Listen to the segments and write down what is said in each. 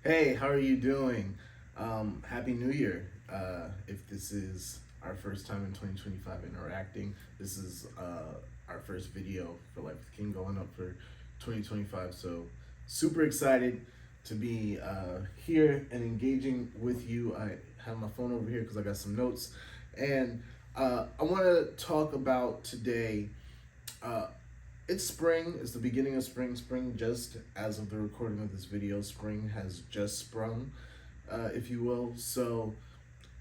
Hey, how are you doing? Happy New Year. If this is our first time in 2025 interacting, this is our first video for Life with King going up for 2025. So, super excited to be here and engaging with you. I have my phone over here because I got some notes. And I want to talk about today. Uh, it's spring. It's the beginning of spring. Spring, just as of the recording of this video, spring has just sprung, if you will. So,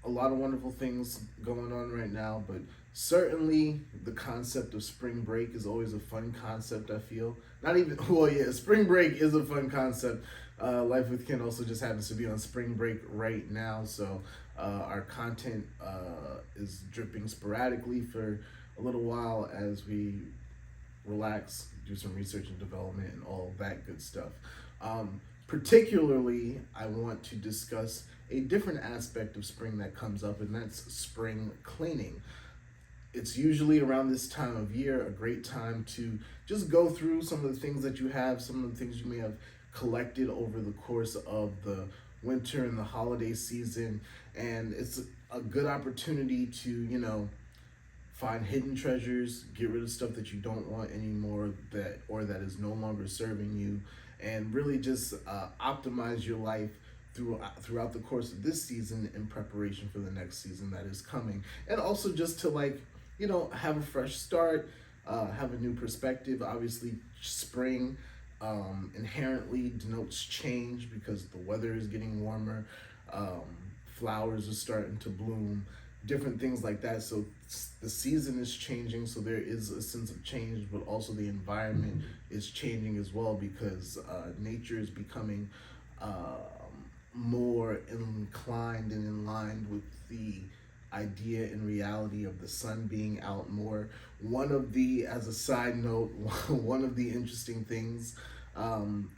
a lot of wonderful things going on right now, but certainly the concept of spring break is always a fun concept, I feel. Not even, well, yeah, spring break is a fun concept. Life with Ken also just happens to be on spring break right now, so our content is dripping sporadically for a little while as we relax, do some research and development, and all that good stuff. Particularly, I want to discuss a different aspect of spring that comes up, and that's spring cleaning. It's usually around this time of year a great time to just go through some of the things that you have, some of the things you may have collected over the course of the winter and the holiday season, and it's a good opportunity to, find hidden treasures, get rid of stuff that you don't want anymore, that is no longer serving you, and really just optimize your life throughout the course of this season in preparation for the next season that is coming. And also just to have a fresh start, have a new perspective. Obviously, spring inherently denotes change because the weather is getting warmer, flowers are starting to bloom, different things like that. So the season is changing, so there is a sense of change, but also the environment is changing as well because nature is becoming more inclined and in line with the idea and reality of the sun being out more. As a side note, one of the interesting things, and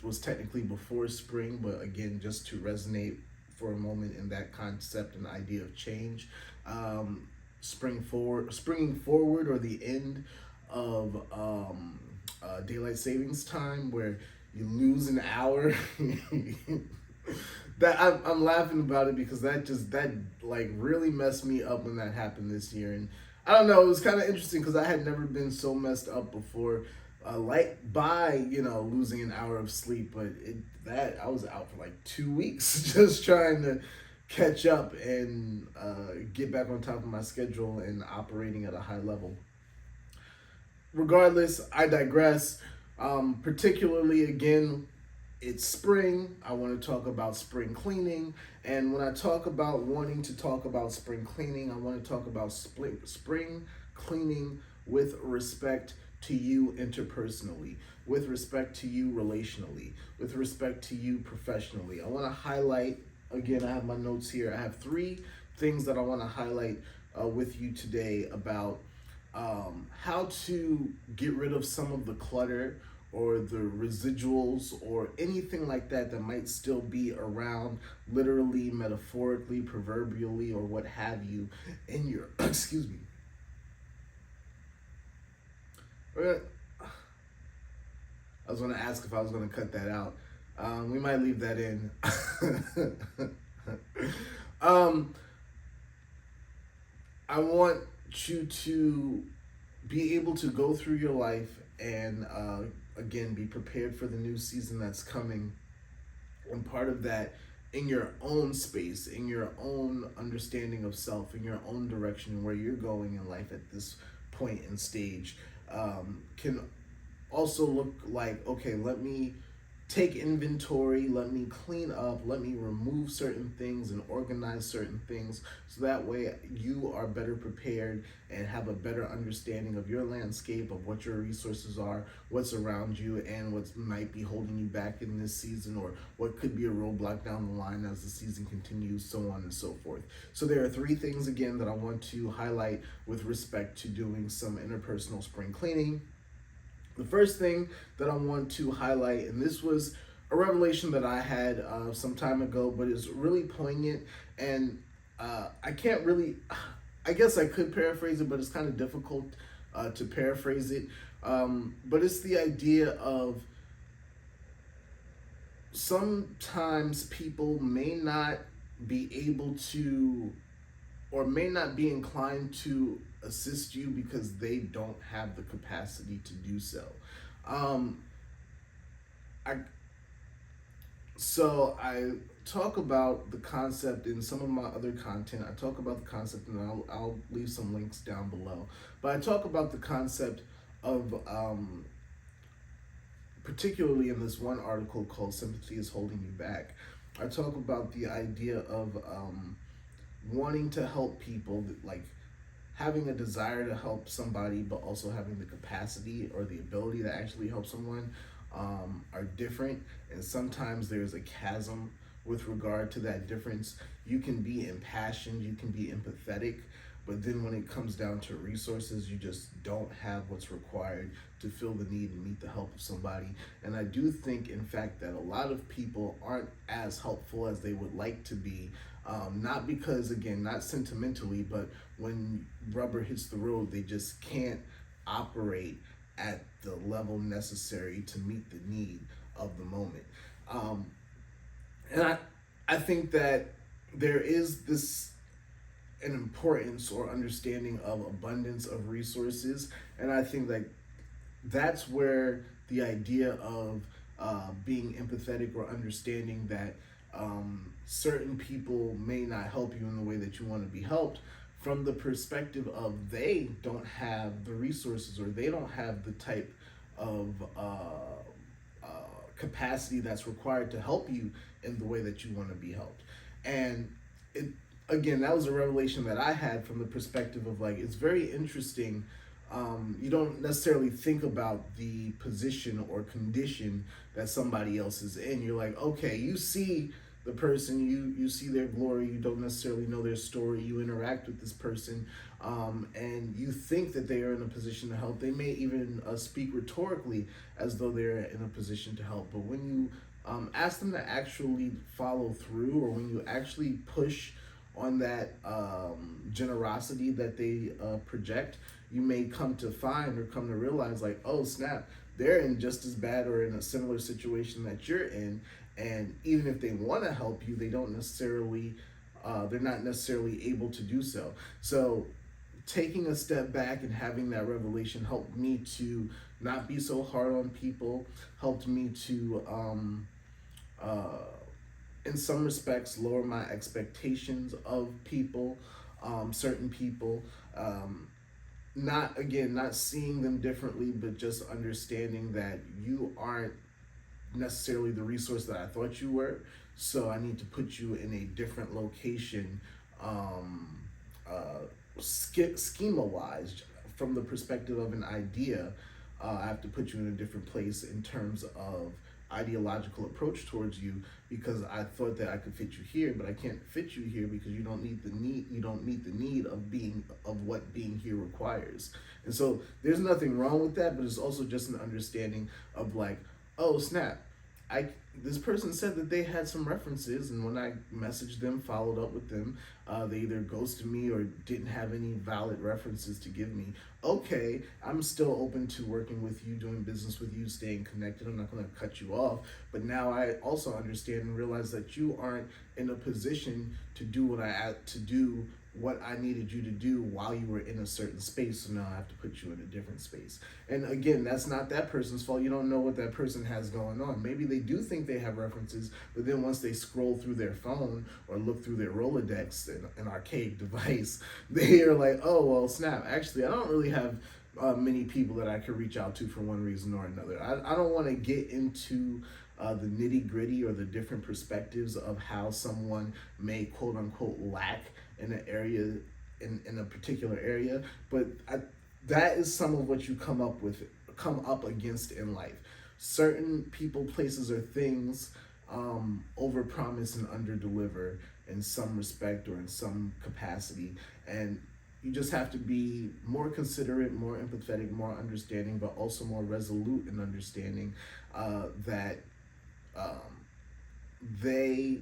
was technically before spring, but again, just to resonate for a moment in that concept and idea of change, springing forward, or the end of daylight savings time, where you lose an hour. I'm laughing about it because that really messed me up when that happened this year, and I don't know, it was kind of interesting because I had never been so messed up before, by losing an hour of sleep, but I was out for like 2 weeks just trying to catch up and get back on top of my schedule and operating at a high level. Regardless, I digress. Particularly, again, it's spring. I want to talk about spring cleaning. And when I talk about wanting to talk about spring cleaning, I want to talk about spring cleaning with respect to you interpersonally, with respect to you relationally, with respect to you professionally. I want to highlight, again, I have my notes here. I have 3 things that I want to highlight with you today about how to get rid of some of the clutter or the residuals or anything like that might still be around, literally, metaphorically, proverbially, or what have you, in your excuse me. I was going to ask if I was going to cut that out. We might leave that in. I want you to be able to go through your life and again, be prepared for the new season that's coming. And part of that, in your own space, in your own understanding of self, in your own direction, where you're going in life at this point and stage, can also look like, okay, let me take inventory, let me clean up, let me remove certain things and organize certain things, so that way you are better prepared and have a better understanding of your landscape, of what your resources are, what's around you, and what might be holding you back in this season, or what could be a roadblock down the line as the season continues, so on and so forth. So there are 3 things, again, that I want to highlight with respect to doing some interpersonal spring cleaning. The first thing that I want to highlight, and this was a revelation that I had some time ago, but it's really poignant, and I can't really, I guess I could paraphrase it, but it's kind of difficult to paraphrase it. But it's the idea of sometimes people may not be able to, or may not be inclined to assist you because they don't have the capacity to do so. Um, I So I talk about the concept in some of my other content. I talk about the concept, and I'll leave some links down below. But I talk about the concept of, particularly in this one article called "Sympathy is Holding You Back." I talk about the idea of, wanting to help people, like having a desire to help somebody, but also having the capacity or the ability to actually help someone, are different. And sometimes there's a chasm with regard to that difference. You can be impassioned, you can be empathetic, but then when it comes down to resources, you just don't have what's required to fill the need and meet the help of somebody. And I do think, in fact, that a lot of people aren't as helpful as they would like to be. Not because, again, not sentimentally, but when rubber hits the road, they just can't operate at the level necessary to meet the need of the moment. Um, and I think that there is this an importance or understanding of abundance of resources, and I think that that's where the idea of, being empathetic or understanding that, certain people may not help you in the way that you want to be helped, from the perspective of they don't have the resources, or they don't have the type of, uh, capacity that's required to help you in the way that you want to be helped. And it, again, that was a revelation that I had from the perspective of, like, it's very interesting. You don't necessarily think about the position or condition that somebody else is in. You're like, okay, you see the person, you see their glory, you don't necessarily know their story, you interact with this person, and you think that they are in a position to help. They may even, speak rhetorically as though they're in a position to help, but when you, ask them to actually follow through, or when you actually push on that, generosity that they, project, you may come to find or come to realize, like, oh snap, they're in just as bad or in a similar situation that you're in. And even if they want to help you, they don't necessarily, they're not necessarily able to do so. So taking a step back and having that revelation helped me to not be so hard on people, helped me to, uh, in some respects, lower my expectations of people, certain people. Not, again, not seeing them differently, but just understanding that you aren't necessarily the resource that I thought you were. So I need to put you in a different location, um, schema wise, from the perspective of an idea. I have to put you in a different place in terms of ideological approach towards you, because I thought that I could fit you here, but I can't fit you here because you don't meet the need of being, of what being here requires. And so there's nothing wrong with that, but it's also just an understanding of, like, oh snap, I this person said that they had some references, and when I messaged them, followed up with them, they either ghosted me or didn't have any valid references to give me. Okay, I'm still open to working with you, doing business with you, staying connected. I'm not going to cut you off. But now I also understand and realize that you aren't in a position to do what I had to do, what I needed you to do while you were in a certain space. So now I have to put you in a different space. And again, that's not that person's fault. You don't know what that person has going on. Maybe they do think they have references, but then once they scroll through their phone or look through their Rolodex, an archaic device, they are like, oh, well, snap. Actually, I don't really have, many people that I could reach out to for one reason or another. I don't want to get into, the nitty gritty or the different perspectives of how someone may quote unquote lack in an area, in a particular area, but that is some of what you come up against in life. Certain people, places, or things, overpromise and underdeliver in some respect or in some capacity, and you just have to be more considerate, more empathetic, more understanding, but also more resolute in understanding, that, um, they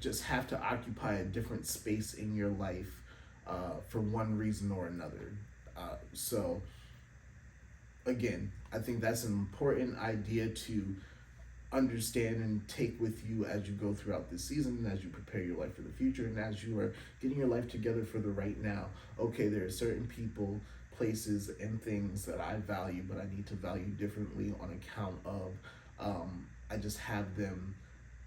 just have to occupy a different space in your life, for one reason or another. So again, I think that's an important idea to understand and take with you as you go throughout this season, and as you prepare your life for the future, and as you are getting your life together for the right now. Okay, there are certain people, places, and things that I value, but I need to value differently on account of I just have them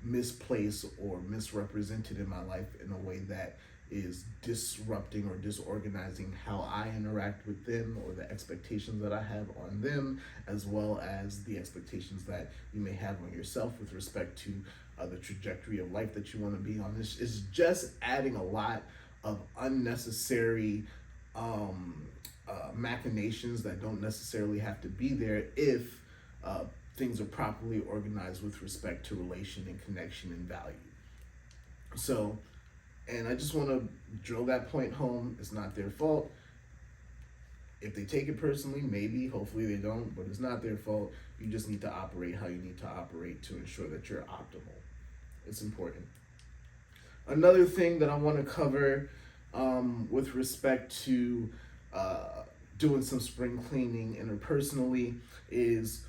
misplaced or misrepresented in my life in a way that is disrupting or disorganizing how I interact with them, or the expectations that I have on them, as well as the expectations that you may have on yourself with respect to the trajectory of life that you want to be on. This is just adding a lot of unnecessary machinations that don't necessarily have to be there if things are properly organized with respect to relation and connection and value. So, and I just want to drill that point home. It's not their fault. If they take it personally, maybe, hopefully they don't, but it's not their fault. You just need to operate how you need to operate to ensure that you're optimal. It's important. Another thing that I want to cover with respect to doing some spring cleaning interpersonally is,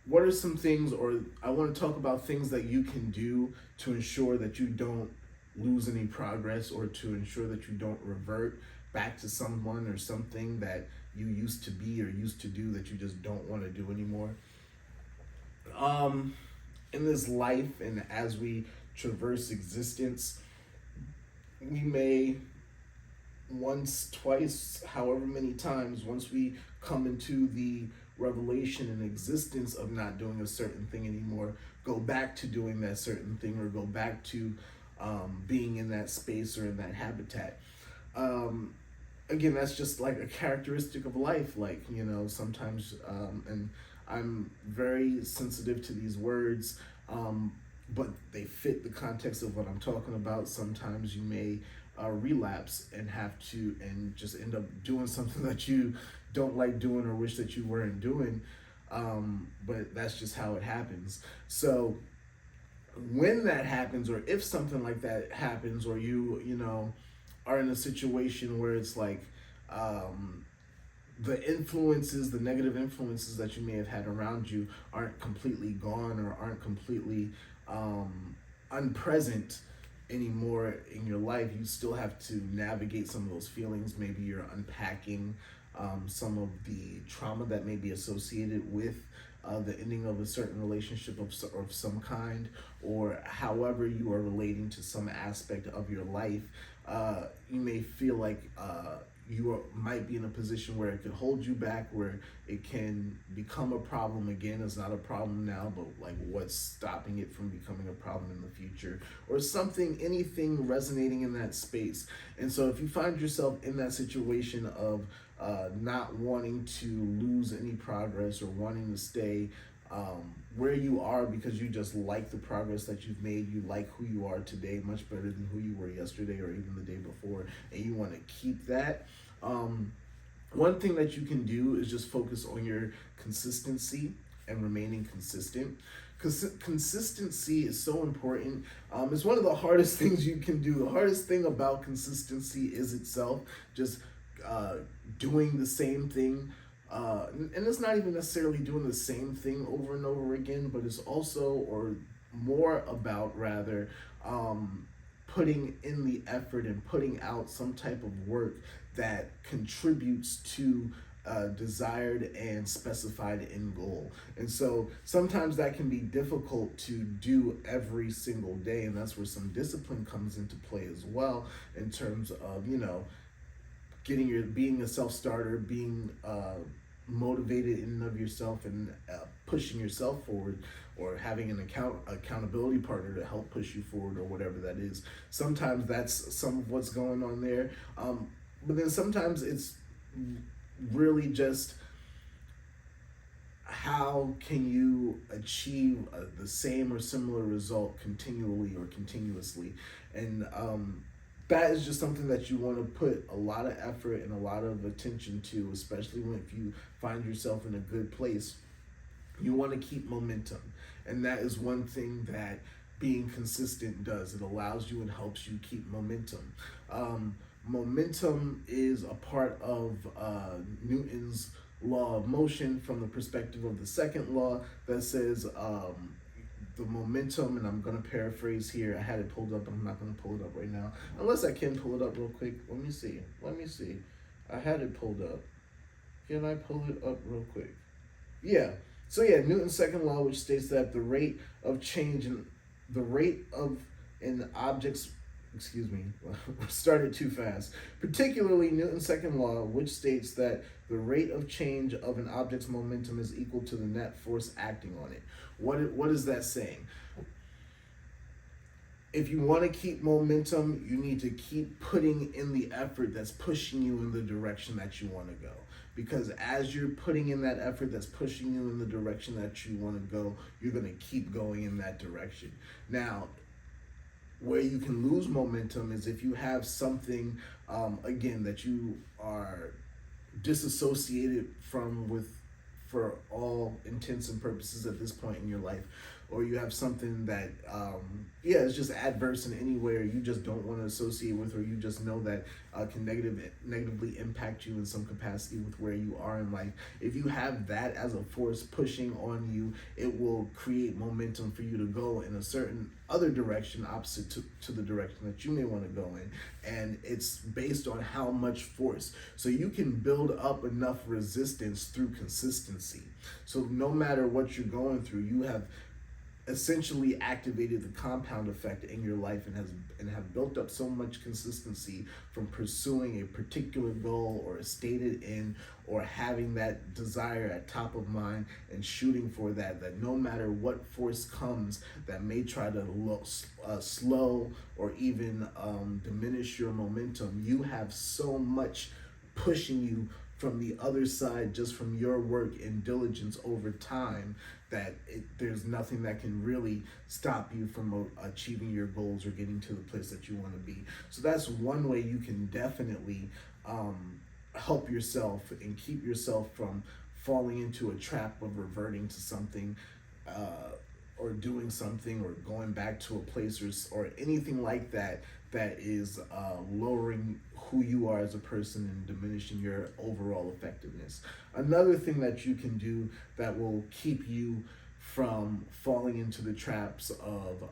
what are some things, or I want to talk about things that you can do to ensure that you don't lose any progress, or to ensure that you don't revert back to someone or something that you used to be or used to do that you just don't want to do anymore. In this life, and as we traverse existence, we may once, twice, however many times, once we come into the revelation and existence of not doing a certain thing anymore, go back to doing that certain thing, or go back to being in that space or in that habitat. Again, that's just like a characteristic of life. Like, you know, sometimes, and I'm very sensitive to these words, but they fit the context of what I'm talking about. Sometimes you may relapse and have to, and just end up doing something that you don't like doing or wish that you weren't doing. But that's just how it happens. So when that happens, or if something like that happens, or you know, are in a situation where it's like the influences, the negative influences that you may have had around you aren't completely gone, or aren't completely unpresent anymore in your life, you still have to navigate some of those feelings. Maybe you're unpacking some of the trauma that may be associated with the ending of a certain relationship of some kind, or however you are relating to some aspect of your life. You may feel like might be in a position where it could hold you back, where it can become a problem again. It's not a problem now, but like, what's stopping it from becoming a problem in the future, or something, anything resonating in that space. And so if you find yourself in that situation of not wanting to lose any progress, or wanting to stay where you are because you just like the progress that you've made, you like who you are today much better than who you were yesterday or even the day before, and you want to keep that, one thing that you can do is just focus on your consistency and remaining consistent. Because consistency is so important. It's one of the hardest things you can do. The hardest thing about consistency is itself, just doing the same thing. And it's not even necessarily doing the same thing over and over again, but it's also, or more about rather, putting in the effort and putting out some type of work that contributes to desired and specified end goal. And so sometimes that can be difficult to do every single day, and that's where some discipline comes into play as well, in terms of, you know, being a self-starter, being motivated in and of yourself, and pushing yourself forward, or having an accountability partner to help push you forward, or whatever that is. Sometimes that's some of what's going on there, but then sometimes it's really just, how can you achieve the same or similar result continually or continuously. And that is just something that you want to put a lot of effort and a lot of attention to, especially if you find yourself in a good place. You want to keep momentum, and that is one thing that being consistent does. It allows you and helps you keep momentum. Momentum is a part of Newton's law of motion, from the perspective of the second law, that says the momentum, and I'm gonna paraphrase here. I had it pulled up, but I'm not gonna pull it up right now, unless I can pull it up real quick. Let me see. Let me see. I had it pulled up. Can I pull it up real quick? Yeah. So yeah, Newton's second law, which states that the rate of an object's excuse me, started too fast. Particularly Newton's second law, which states that the rate of change of an object's momentum is equal to the net force acting on it. What is that saying? If you want to keep momentum, you need to keep putting in the effort that's pushing you in the direction that you want to go. Because as you're putting in that effort that's pushing you in the direction that you want to go, you're going to keep going in that direction. Now, where you can lose momentum is if you have something, again, that you are disassociated from for all intents and purposes at this point in your life, or you have something that is just adverse in any way, or you just don't want to associate with, or you just know that can negatively impact you in some capacity with where you are in life. If you have that as a force pushing on you, it will create momentum for you to go in a certain other direction opposite to the direction that you may want to go in. And it's based on how much force. So you can build up enough resistance through consistency. So no matter what you're going through, you have essentially activated the compound effect in your life and have built up so much consistency from pursuing a particular goal or a stated end, or having that desire at top of mind and shooting for that no matter what force comes that may try to slow or even diminish your momentum, you have so much pushing you from the other side just from your work and diligence over time that there's nothing that can really stop you from achieving your goals or getting to the place that you want to be. So that's one way you can definitely help yourself and keep yourself from falling into a trap of reverting to something or doing something or going back to a place or anything like that is lowering who you are as a person and diminishing your overall effectiveness. Another thing that you can do that will keep you from falling into the traps of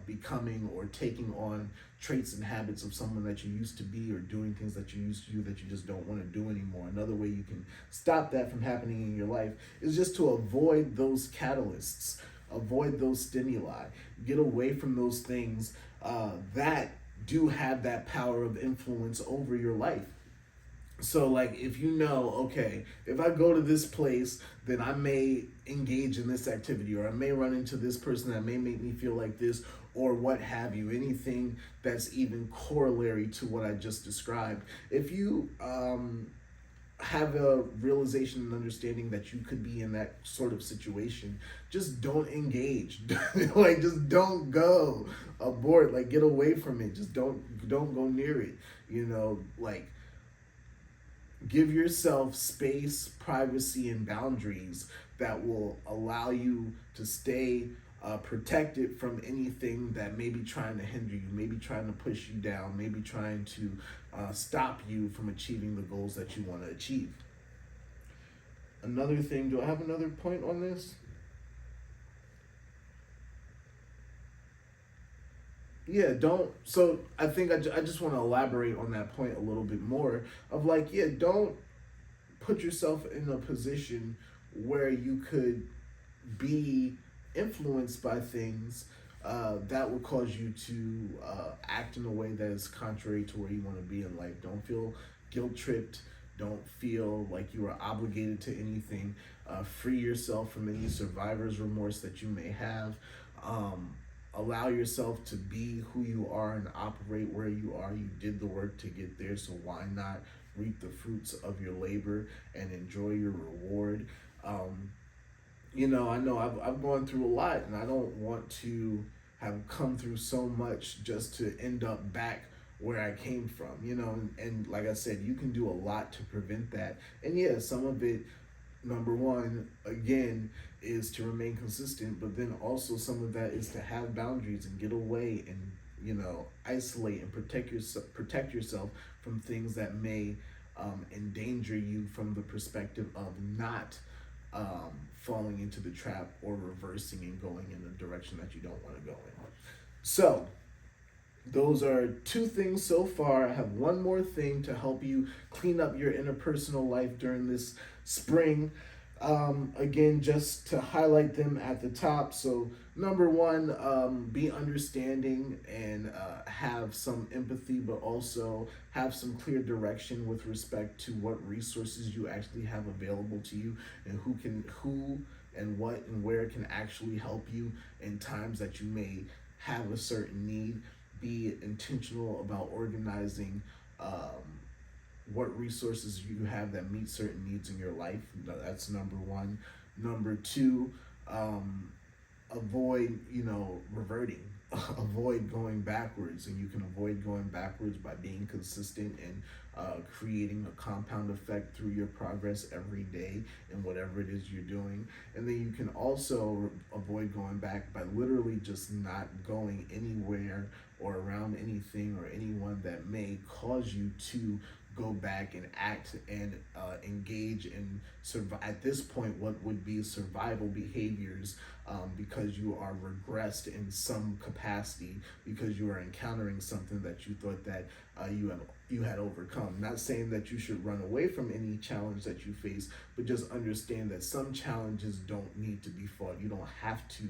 becoming or taking on traits and habits of someone that you used to be, or doing things that you used to do that you just don't want to do anymore. Another way you can stop that from happening in your life is just to avoid those catalysts, avoid those stimuli, get away from those things that do have that power of influence over your life. So like if you know, okay, if I go to this place, then I may engage in this activity, or I may run into this person that may make me feel like this, or what have you, anything that's even corollary to what I just described. If you have a realization and understanding that you could be in that sort of situation, just don't engage. Like just don't go aboard, like get away from it. Just don't go near it. Like give yourself space, privacy, and boundaries that will allow you to stay protected from anything that may be trying to hinder you, maybe trying to push you down, maybe trying to stop you from achieving the goals that you want to achieve. Another thing, do I have another point on this? Yeah, don't. So I think I just want to elaborate on that point a little bit more of like, yeah, don't put yourself in a position where you could be influenced by things that will cause you to act in a way that is contrary to where you want to be in life. Don't feel guilt tripped. Don't feel like you are obligated to anything. Free yourself from any survivor's remorse that you may have. Allow yourself to be who you are and operate where you are. You did the work to get there, so why not reap the fruits of your labor and enjoy your reward? I know I've gone through a lot, and I don't want to have come through so much just to end up back where I came from, and like I said, you can do a lot to prevent that. And yeah, some of it, number one, again, is to remain consistent, but then also some of that is to have boundaries and get away and, isolate and protect yourself from things that may endanger you from the perspective of not falling into the trap or reversing and going in a direction that you don't want to go in. So, those are two things so far. I have one more thing to help you clean up your interpersonal life during this spring. Again, just to highlight them at the top. So, number one, be understanding and have some empathy, but also have some clear direction with respect to what resources you actually have available to you and who and what and where can actually help you in times that you may have a certain need. Be intentional about organizing what resources you have that meet certain needs in your life. That's number one. Number two, avoid reverting. Avoid going backwards, and you can avoid going backwards by being consistent and creating a compound effect through your progress every day in whatever it is you're doing. And then you can also avoid going back by literally just not going anywhere or around anything or anyone that may cause you to go back and act and engage in at this point what would be survival behaviors, because you are regressed in some capacity because you are encountering something that you thought that you had overcome. Not saying that you should run away from any challenge that you face, but just understand that some challenges don't need to be fought. You don't have to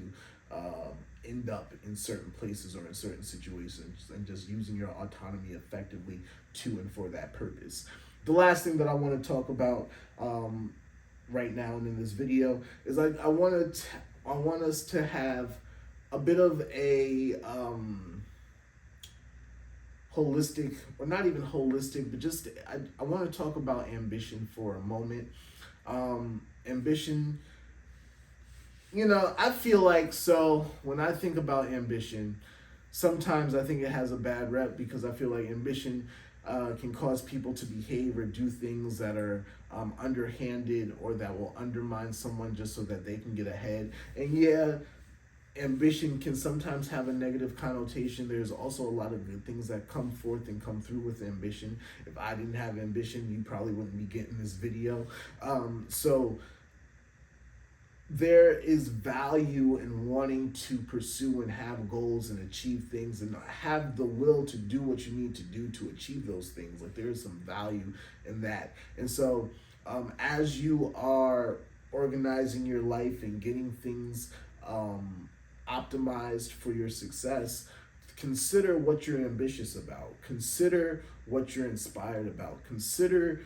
end up in certain places or in certain situations, and just using your autonomy effectively to and for that purpose. The last thing that I want to talk about right now and in this video is I want us to have a bit of a holistic, or not even holistic, but just I want to talk about ambition for a moment. Ambition, I feel like, so when I think about ambition, sometimes I think it has a bad rep because I feel like ambition can cause people to behave or do things that are underhanded or that will undermine someone just so that they can get ahead. And yeah, ambition can sometimes have a negative connotation. There's also a lot of good things that come forth and come through with ambition. If I didn't have ambition, you probably wouldn't be getting this video. So there is value in wanting to pursue and have goals and achieve things and have the will to do what you need to do to achieve those things. Like, there is some value in that. And so as you are organizing your life and getting things optimized for your success, consider what you're ambitious about. Consider what you're inspired about. Consider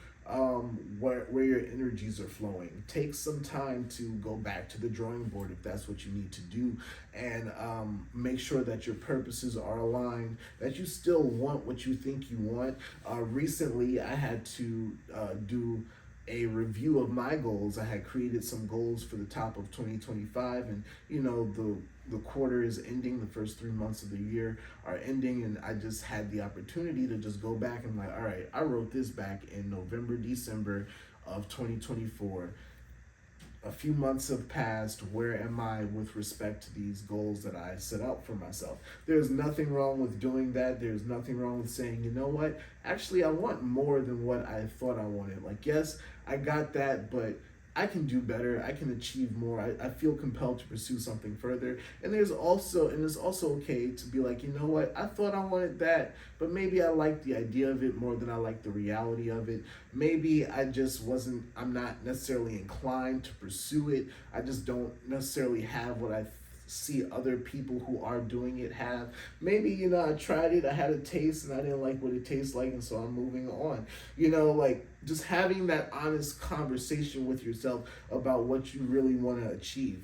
where your energies are flowing. Take some time to go back to the drawing board if that's what you need to do, and make sure that your purposes are aligned, that you still want what you think you want. Recently, I had to do a review of my goals. I had created some goals for the top of 2025, and the quarter is ending. The first 3 months of the year are ending, and I just had the opportunity to just go back and all right, I wrote this back in November, December of 2024. A few months have passed. Where am I with respect to these goals that I set out for myself? There's nothing wrong with doing that. There's nothing wrong with saying, you know what? Actually, I want more than what I thought I wanted. Like, yes, I got that, but I can do better. I can achieve more. I feel compelled to pursue something further. And it's also okay to be like, you know what? I thought I wanted that, but maybe I like the idea of it more than I like the reality of it. Maybe I'm not necessarily inclined to pursue it. I just don't necessarily have what I see other people who are doing it have. Maybe, I tried it, I had a taste, and I didn't like what it tastes like, and so I'm moving on. Like, just having that honest conversation with yourself about what you really want to achieve.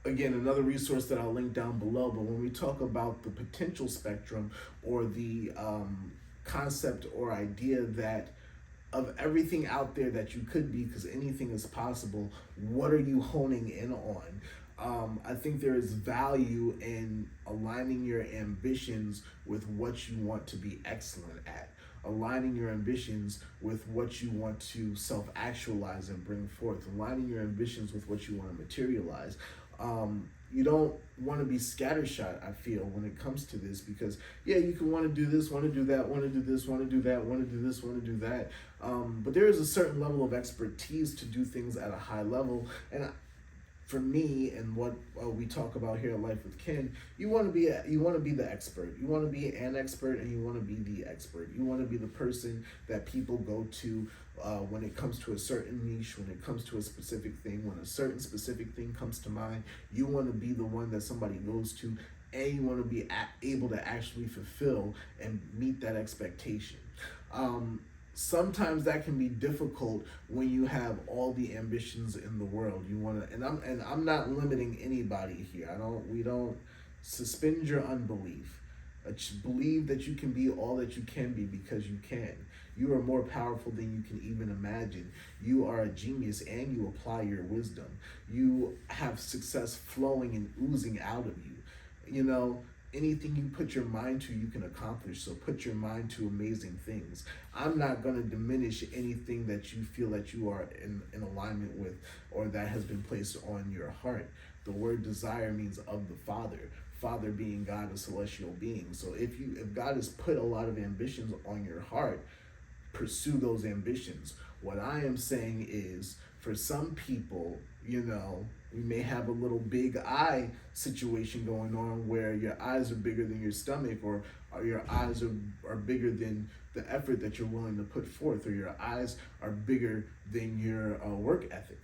Again, another resource that I'll link down below, but when we talk about the potential spectrum, or the concept or idea that of everything out there that you could be, because anything is possible, what are you honing in on? I think there is value in aligning your ambitions with what you want to be excellent at, aligning your ambitions with what you want to self-actualize and bring forth, aligning your ambitions with what you want to materialize. you don't want to be scattershot, I feel, when it comes to this, because yeah, you can want to do this, want to do that, want to do this, want to do that, want to do this, want to do that, but there is a certain level of expertise to do things at a high level. And for me, and what we talk about here at Life with Ken, you want to be the expert. You want to be an expert, and you want to be the expert. You want to be the person that people go to when it comes to a certain niche, when it comes to a specific thing, when a certain specific thing comes to mind. You want to be the one that somebody goes to, and you want to be able to actually fulfill and meet that expectation. Sometimes that can be difficult when you have all the ambitions in the world. You want to, and I'm not limiting anybody here. We don't suspend your unbelief. Believe that you can be all that you can be, because you can. You are more powerful than you can even imagine. You are a genius, and you apply your wisdom. You have success flowing and oozing out of you. You know, anything you put your mind to, you can accomplish. So put your mind to amazing things. I'm not going to diminish anything that you feel that you are in alignment with, or that has been placed on your heart. The word desire means of the Father being God, a celestial being. So if God has put a lot of ambitions on your heart, pursue those ambitions. What I am saying is, for some people, you know, we may have a little big eye situation going on, where your eyes are bigger than your stomach, or your eyes are bigger than the effort that you're willing to put forth, or your eyes are bigger than your work ethic.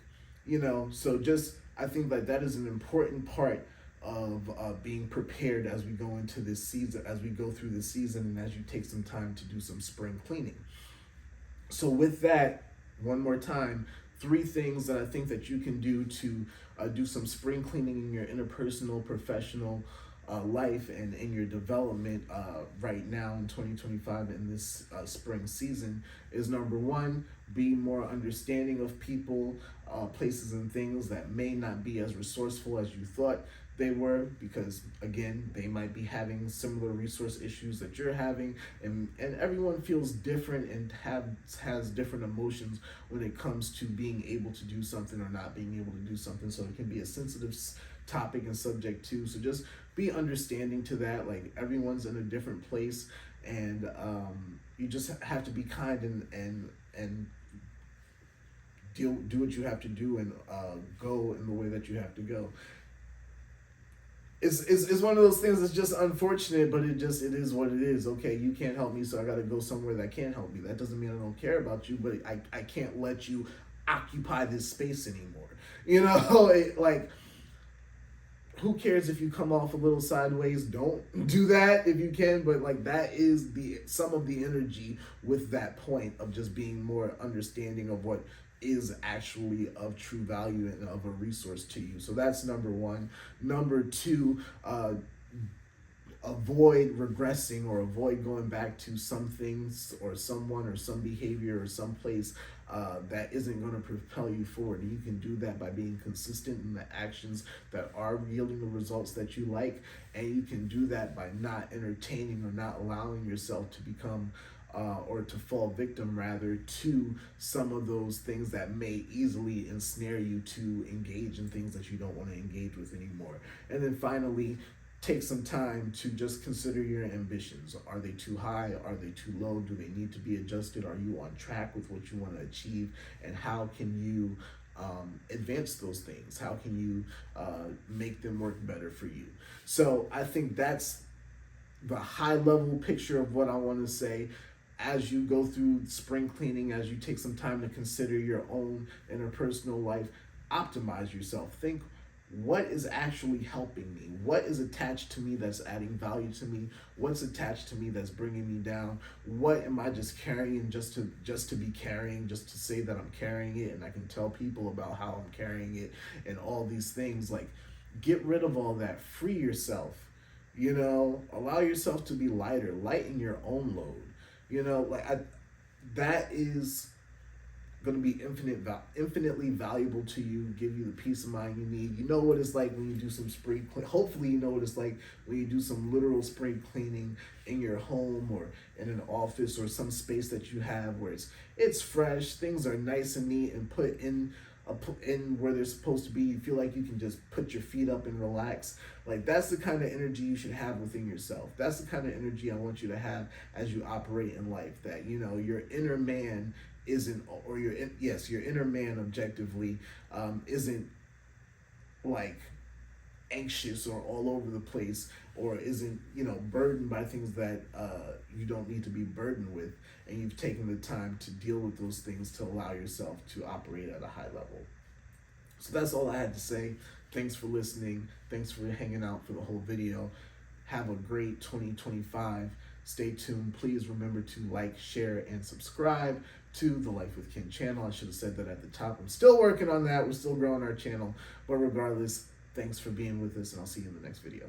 You know, so just, I think that is an important part of being prepared as we go into this season, as we go through the season, and as you take some time to do some spring cleaning. So with that, one more time, 3 things that I think that you can do to do some spring cleaning in your interpersonal, professional life, and in your development right now in 2025 in this spring season is: number 1, be more understanding of people, places, and things that may not be as resourceful as you thought they were, because again, they might be having similar resource issues that you're having, and everyone feels different and has different emotions when it comes to being able to do something or not being able to do something. So it can be a sensitive topic and subject too. So just be understanding to that. Like, everyone's in a different place, and you just have to be kind and do what you have to do, and go in the way that you have to go. It's one of those things that's just unfortunate, but it is what it is. Okay, you can't help me, so I got to go somewhere that can help me. That doesn't mean I don't care about you, but I can't let you occupy this space anymore. You know, like, who cares if you come off a little sideways? Don't do that if you can, but like, that is some of the energy with that point of just being more understanding of what is actually of true value and of a resource to you. So that's number 1. Number 2, avoid regressing, or avoid going back to some things or someone or some behavior or some place that isn't going to propel you forward. And you can do that by being consistent in the actions that are yielding the results that you like, and you can do that by not entertaining or not allowing yourself to become or to fall victim, rather, to some of those things that may easily ensnare you to engage in things that you don't want to engage with anymore. And then finally, take some time to just consider your ambitions. Are they too high? Are they too low? Do they need to be adjusted? Are you on track with what you want to achieve? And how can you advance those things? How can you make them work better for you? So I think that's the high level picture of what I want to say. As you go through spring cleaning, as you take some time to consider your own interpersonal life, optimize yourself. Think, what is actually helping me? What is attached to me that's adding value to me? What's attached to me that's bringing me down? What am I just carrying just to be carrying, just to say that I'm carrying it and I can tell people about how I'm carrying it and all these things? Like, get rid of all that. Free yourself. You know, allow yourself to be lighter. Lighten your own load. You know, like, that is going to be infinitely valuable to you, give you the peace of mind you need. You know what it's like when you do some spring cleaning. Hopefully you know what it's like when you do some literal spring cleaning in your home or in an office or some space that you have where it's fresh, things are nice and neat and put in in where they're supposed to be. You feel like you can just put your feet up and relax. Like, that's the kind of energy you should have within yourself. That's the kind of energy I want you to have as you operate in life. That, you know, your inner man isn't, or your inner man objectively isn't like anxious or all over the place, or isn't, you know, burdened by things that you don't need to be burdened with, and you've taken the time to deal with those things to allow yourself to operate at a high level. So that's all I had to say. Thanks for listening. Thanks for hanging out for the whole video. Have a great 2025. Stay tuned. Please remember to like, share, and subscribe to the Life with Ken channel. I should have said that at the top. I'm still working on that. We're still growing our channel. But regardless, thanks for being with us, and I'll see you in the next video.